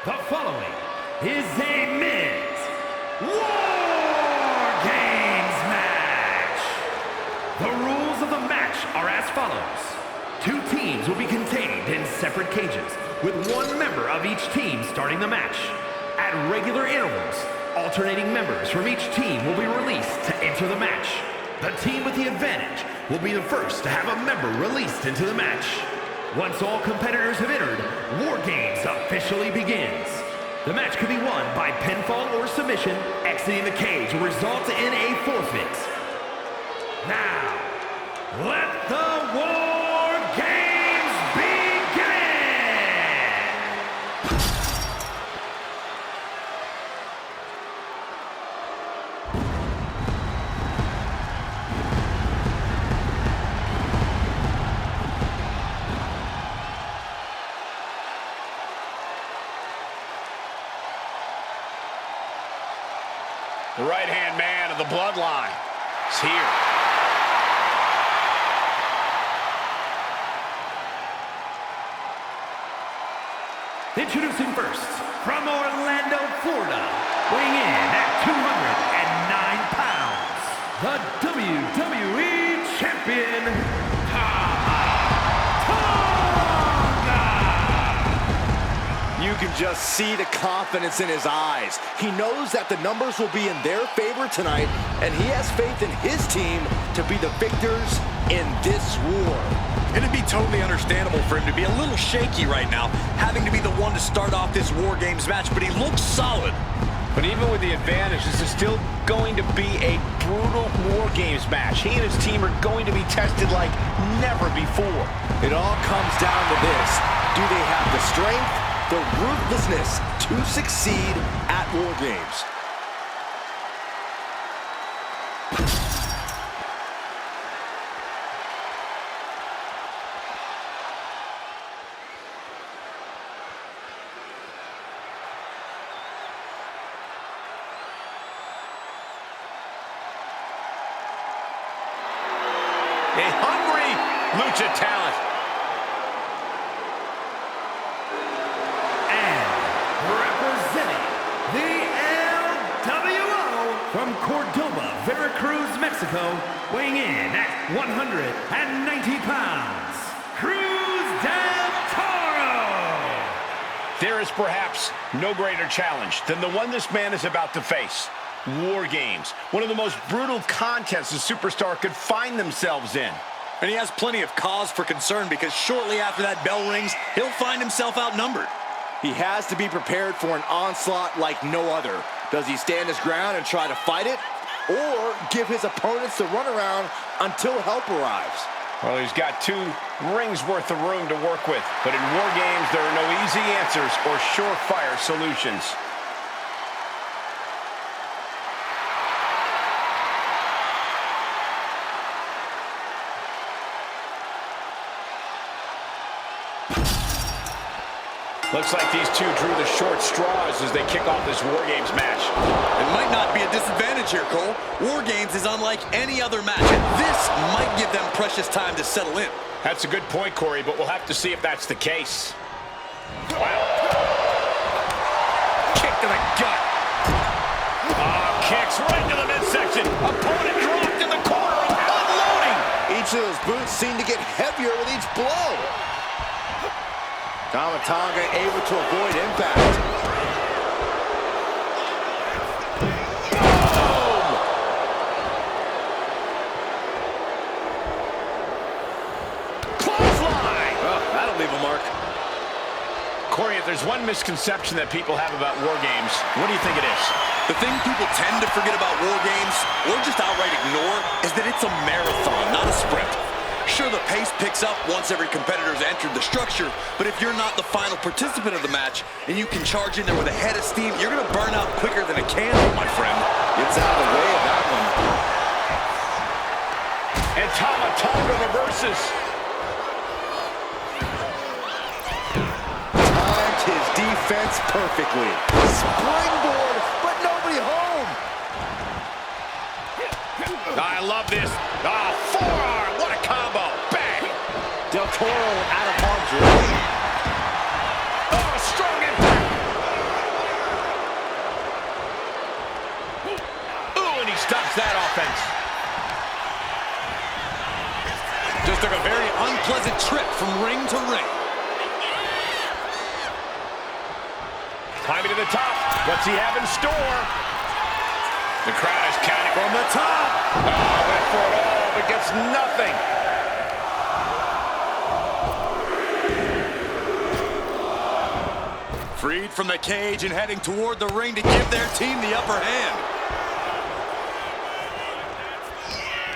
The following is a men's War Games match. The rules of the match are as follows. 2 teams will be contained in separate cages, with 1 member of each team starting the match. At regular intervals, alternating members from each team will be released to enter the match. The team with the advantage will be the first to have a member released into the match. Once all competitors have entered, War Games officially begins. The match can be won by pinfall or submission. Exiting the cage will result in a forfeit. Now, let the War Games begin! The right-hand man of the bloodline is here. Introducing first, from Orlando, Florida, weighing in at 209 pounds, the WWE Champion, You can just see the confidence in his eyes. He knows that the numbers will be in their favor tonight, and he has faith in his team to be the victors in this war. It'd be totally understandable for him to be a little shaky right now, having to be the one to start off this War Games match, but he looks solid. But even with the advantage, this is still going to be a brutal War Games match. He and his team are going to be tested like never before. It all comes down to this. Do they have the strength, the ruthlessness to succeed at War Games? A hungry lucha talent. representing the LWO from Cordoba, Veracruz, Mexico, weighing in at 190 pounds, Cruz del Toro. There is perhaps no greater challenge than the one this man is about to face. War Games, one of the most brutal contests a superstar could find themselves in. And he has plenty of cause for concern because shortly after that bell rings, he'll find himself outnumbered. He has to be prepared for an onslaught like no other. Does he stand his ground and try to fight it? Or give his opponents the runaround until help arrives? Well, he's got 2 rings worth of room to work with. But in War Games, there are no easy answers or surefire solutions. Looks like these 2 drew the short straws as they kick off this War Games match. It might not be a disadvantage here, Cole. War Games is unlike any other match, and this might give them precious time to settle in. That's a good point, Corey, but we'll have to see if that's the case. Wow. Kick to the gut. Oh, kicks right into the midsection. Opponent dropped in the corner, unloading. Each of those boots seem to get heavier with each blow. Tonga able to avoid impact. Boom! Clothesline! Oh, that'll leave a mark. Corey, if there's one misconception that people have about War Games, what do you think it is? The thing people tend to forget about War Games, or just outright ignore, is that it's a marathon, not a sprint. Sure, the pace picks up once every competitor's entered the structure, but if you're not the final participant of the match, and you can charge in there with a head of steam, you're going to burn out quicker than a candle, my friend. Gets out of the way of that one. And Tonga reverses. Timed his defense perfectly. Springboard, but nobody home. I love this. Oh, forearm. What a combo. Bang. Del Toro out of harm's way. Oh, strong impact. Looks like a very unpleasant trip from ring to ring. Climbing to the top. What's he have in store? The crowd is counting from the top. Oh, went for it all, but gets nothing. Freed from the cage and heading toward the ring to give their team the upper hand.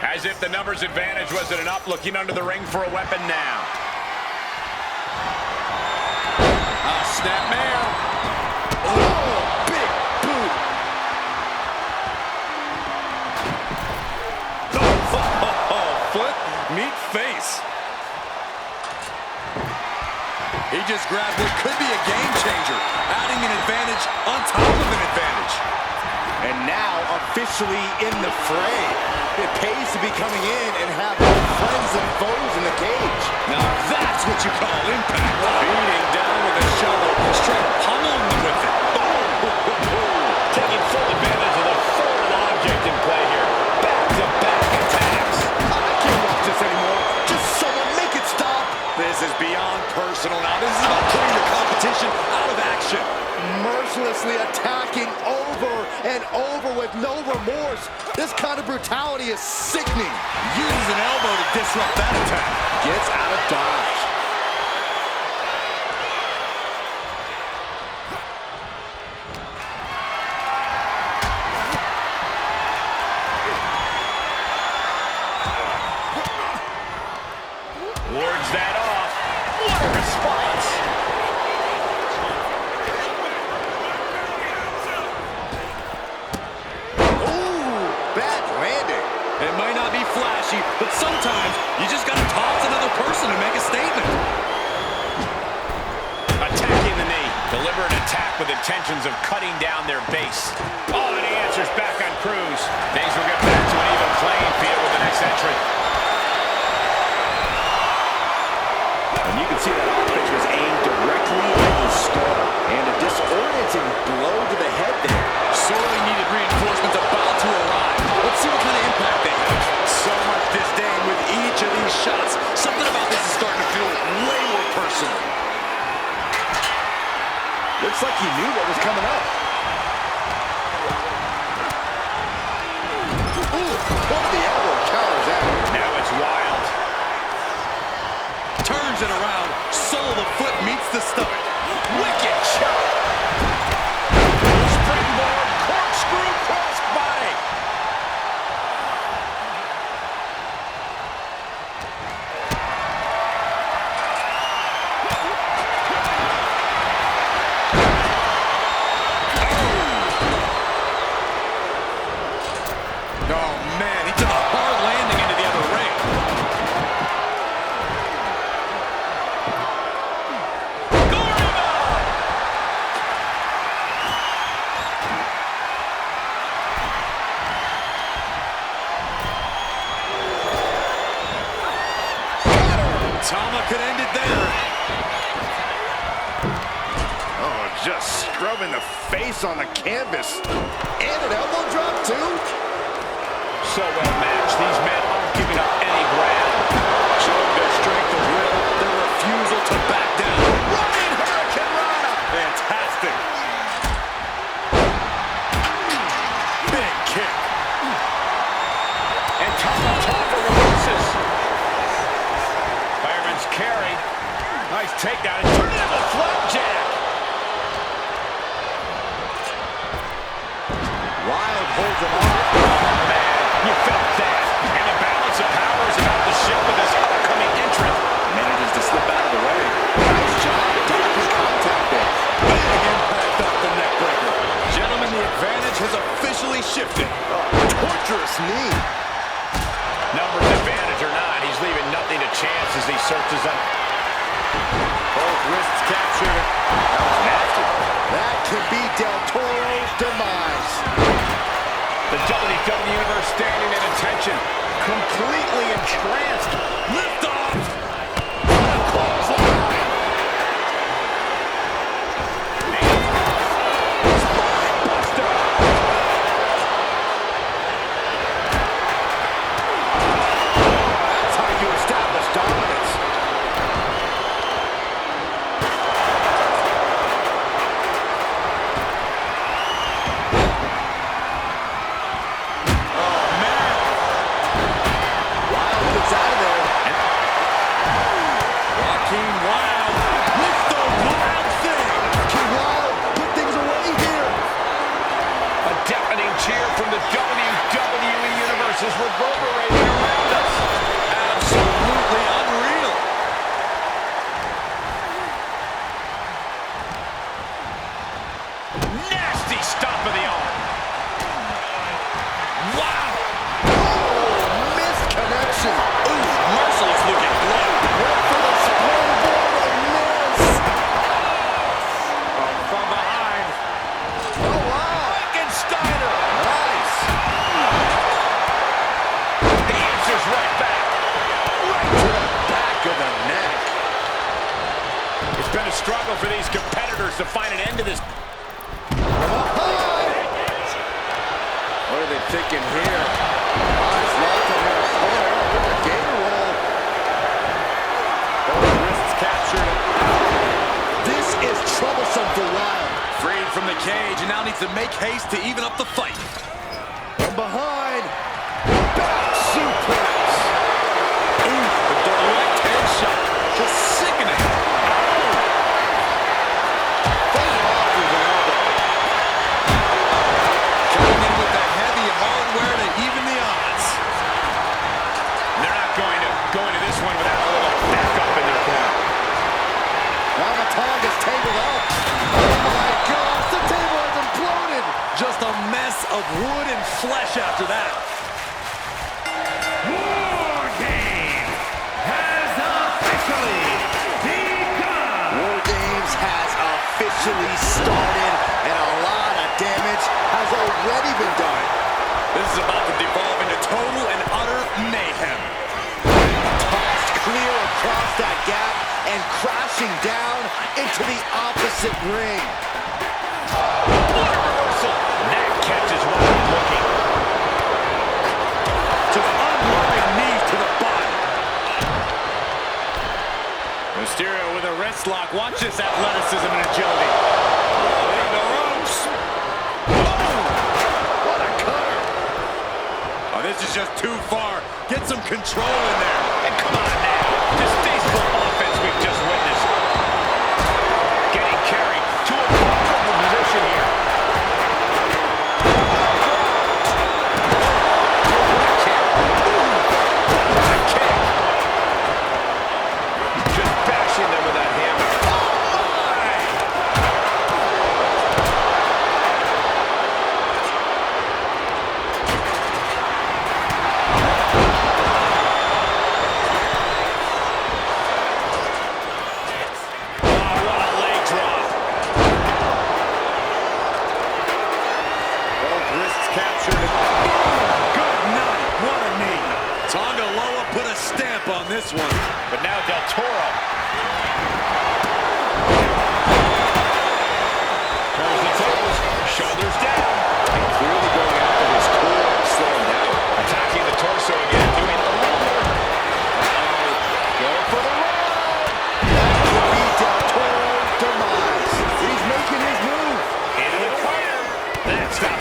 As if the numbers advantage wasn't enough, looking under the ring for a weapon now. Snapmare. Oh, big boot. Oh, foot, meet face. He just grabbed what could be a game changer, adding an advantage on top of an advantage. And now officially in the fray. It pays to be coming in and have both friends and foes in the cage. Now that's what you call impact. Beating down with a shovel, straight pummeling them with it. Taking full advantage of the foreign object in play here. Back-to-back attacks. I can't watch this anymore. Just someone make it stop. This is beyond personal now. This is about putting the competition out of action. Mercilessly attacking over and over with no remorse. This kind of brutality is sickening. Uses an elbow to disrupt that attack. Gets out of dodge. Wards that off. What a response. It might not be flashy, but sometimes you just got to toss another person to make a statement. Attacking the knee. Deliberate attack with intentions of cutting down their base. Oh, and he answers back on Cruz. Things will get back to an even playing field with the next entrant. And you can see that offense was aimed directly at the skull. And a disorienting blow to the head there. Sorely needed reinforcements about to arrive. Let's see what kind of impact they have. So much disdain with each of these shots. Something about this is starting to feel way more personal. Looks like he knew what was coming up. Ooh, what the elbow counters out. Now it's wild. Turns it around. Sole of the foot meets the stomach. Wicked shot. Springboard, corkscrew, crossbody. Oh, man, he took a hard landing into the other ring. Tama could end it there. Oh, just scrubbing the face on the canvas. And an elbow drop, too. So well matched. These men aren't giving up any ground. Showing their strength of will, their refusal to back down. Running Hurricane Rana. Fantastic. Big kick. And Tama reverses. Fireman's carry. Nice takedown. And turn it into a flapjack. Wild holds him off. You felt that. And the balance of power is about to shift with this upcoming entrant. Manages to slip out of the way. Nice job dodging contact there. Big impact off the neck breaker. Gentlemen, the advantage has officially shifted. Torturous knee. Numbers advantage or not, he's leaving nothing to chance as he searches up. Both wrists captured. That was nasty. That could be Del Toro's demise. The WWE Universe standing at attention, completely entranced. Lift off. Clothesline. Spinebuster. That's how you establish reverberating around us. Absolutely unreal. Nasty stop of the arm. Wow. Missed connection. Ooh, merciless looking blow. Went for the springboard and miss. From behind. Oh, wow. Frankensteiner. Nice. He answers right back. Right to the back of the neck. It's been a struggle for these competitors to find an end to this. What are they thinking here? Eyes locked on their corner with the gator roll. Both wrists captured. This is troublesome for Wild. Freed from the cage and now needs to make haste to even up the fight. From behind. Back suplex. Ooh, the direct headshot. Just sickening. Fade off with an elbow. Coming in with the heavy hardware to even the odds. They're not going to go into this one without a little backup in their corner. Now the tongue is tangled up. Oh my gosh, the table has imploded. Just a mess of wood and flesh after that. War Games has officially begun. War Games has officially started, and a lot of damage has already been done. This is about to devolve into total and utter mayhem. Tossed clear across that gap and crashing down into the opposite ring. What a reversal. That catches Wild looking. Just unloving knees to the body. Mysterio with a wrist lock. Watch this athleticism and agility. Hitting the ropes. What a cutter. Oh, this is just too far. Get some control in there. And come on now. Distasteful offense we've just witnessed. Getting carried to a vulnerable position here. Just bashing them with that hammer. What a leg drop. Both wrists captured. Good night. What a knee. Tonga Loa put a stamp on this one. But now Del Toro. Turns the tables. Shoulders down. And clearly going after his core. Slow him down. Attacking the torso again. Doing a little more. Going for the run. Could be Del Toro's demise. He's making his move. Into the corner. That's not.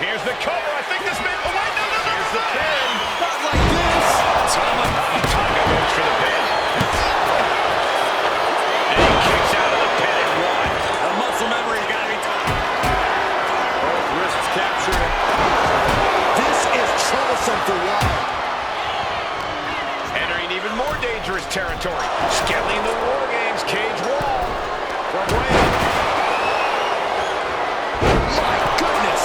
Here's the cover. I think this may. Oh, wait, no. Here's the pin. Not like this. Tonga goes for the pin. And he kicks out of the pin and one. The muscle memory gotta be tough. Both wrists captured. This is troublesome for Wild. Entering even more dangerous territory. Scaling the War Games cage wall. From way up. My goodness.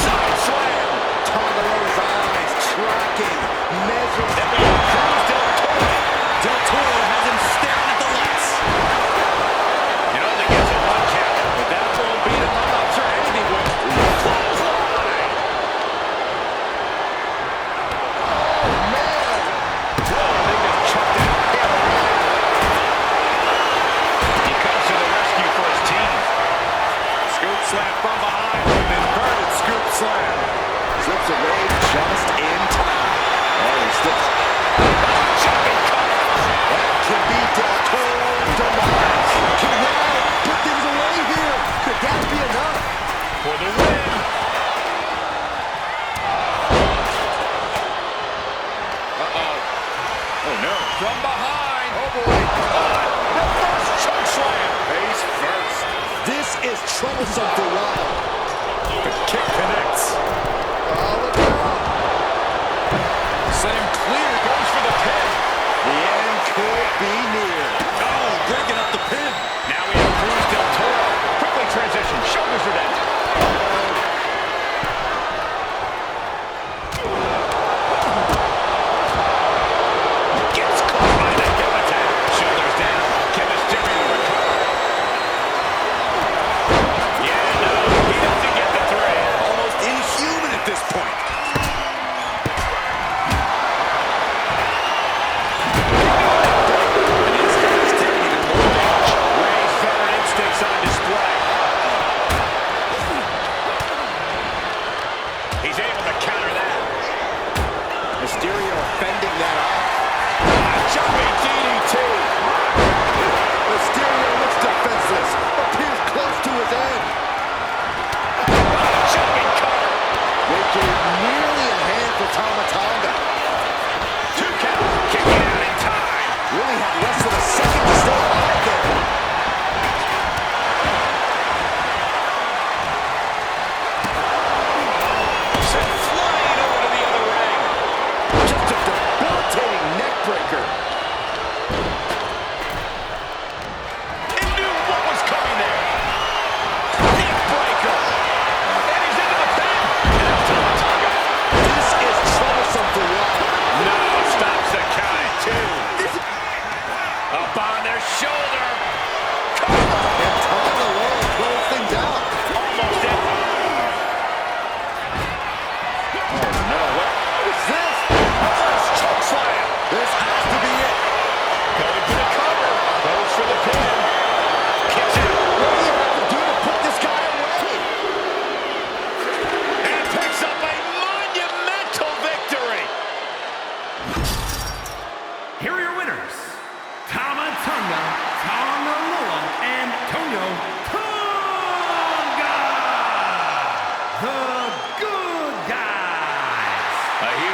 Side slam. Tonga Loa's eyes tracking, measuring. Del Toro has him staring at the lights. You know they get a one count, but that won't beat him up. I'm sure anything would. Clothesline. Man. Whoa, they just chucked it. He comes to the rescue for his team. Scoop slam from behind. Inverted scoop slam. Slips away just in time. Oh, he slips. That could be Del Toro's demise. Can Wild put things away here? Could that be enough? For the win. Oh no. From behind. Oh boy. The first choke slam. Face first.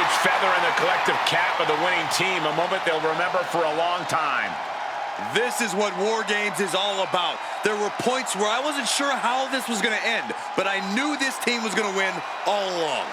huge feather in the collective cap of the winning team, a moment they'll remember for a long time. This is what War Games is all about. There were points where I wasn't sure how this was going to end, but I knew this team was going to win all along.